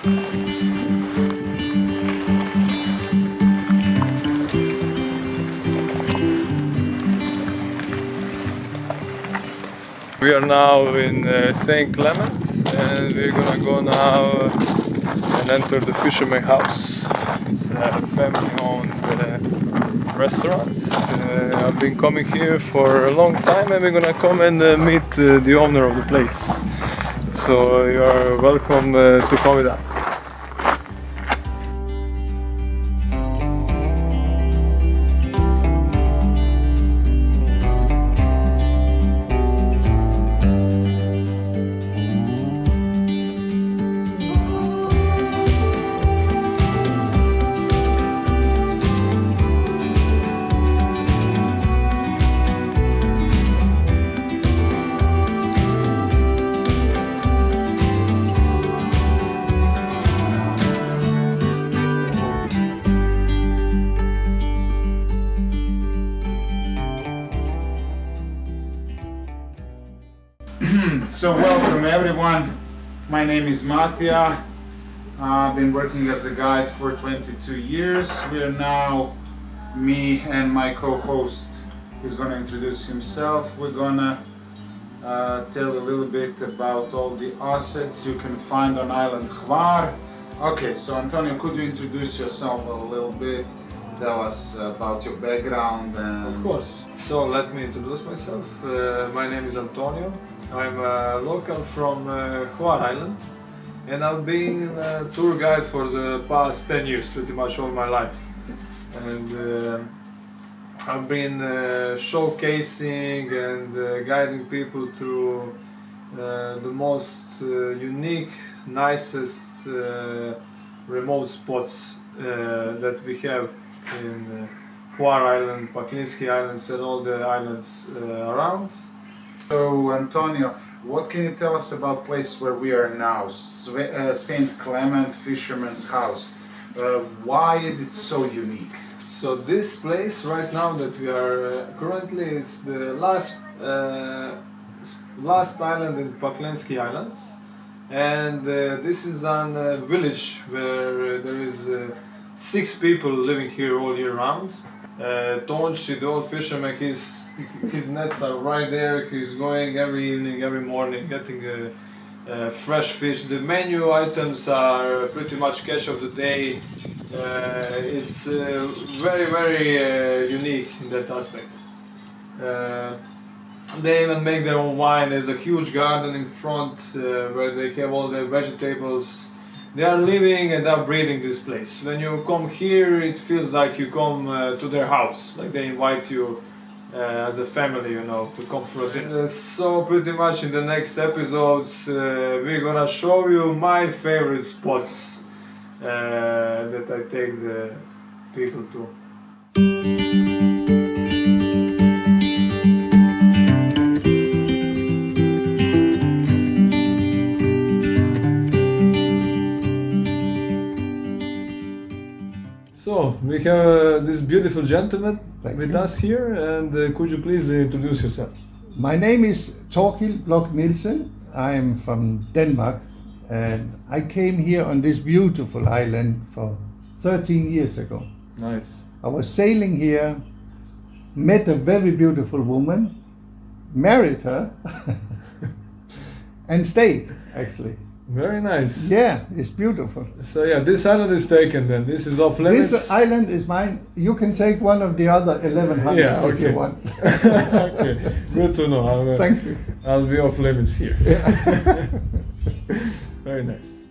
We are now in St. Clement, and we're gonna go now and enter the Fisherman house. It's a family-owned restaurant. I've been coming here for a long time, and we're gonna come and meet the owner of the place. So you are welcome to come with us. So welcome everyone, my name is Matija. I've been working as a guide for 22 years. We are now, me and my co-host is going to introduce himself. We're going to tell a little bit about all the assets you can find on island Hvar. Okay, so Antonio, could you introduce yourself a little bit? Tell us about your background and... Of course. So let me introduce myself. My name is Antonio. I'm a local from Hvar Island, and I've been a tour guide for the past 10 years, pretty much all my life. And I've been showcasing and guiding people to the most unique, nicest remote spots that we have in Hvar Island, Paklinski Islands, and all the islands around. So Antonio, what can you tell us about place where we are now, St. Clement Fisherman's house? Why is it so unique? So this place right now that we are currently is the last island in Paklinski Islands, and this is a village where there is 6 people living here all year round. Tonchi, the old fisherman, his nets are right there. He's going every evening, every morning, getting fresh fish. The menu items are pretty much catch of the day. It's very, very unique in that aspect. They even make their own wine. There's a huge garden in front where they have all the vegetables. They are living and are breathing this place. When you come here, it feels like you come to their house, like they invite you as a family, you know, to come for a dinner. So pretty much in the next episodes we're gonna show you my favorite spots that I take the people to. So we have this beautiful gentleman with us here, and could you please introduce yourself? My name is Torkild Blok Nielsen. I am from Denmark, and I came here on this beautiful island for 13 years ago. Nice. I was sailing here, met a very beautiful woman, married her, and stayed actually. Very nice. Yeah, it's beautiful. So yeah, this island is taken then. This is off limits. This island is mine. You can take one of the other 1100 if you want. Okay, good to know. Thank you. I'll be off limits here. Yeah. Very nice.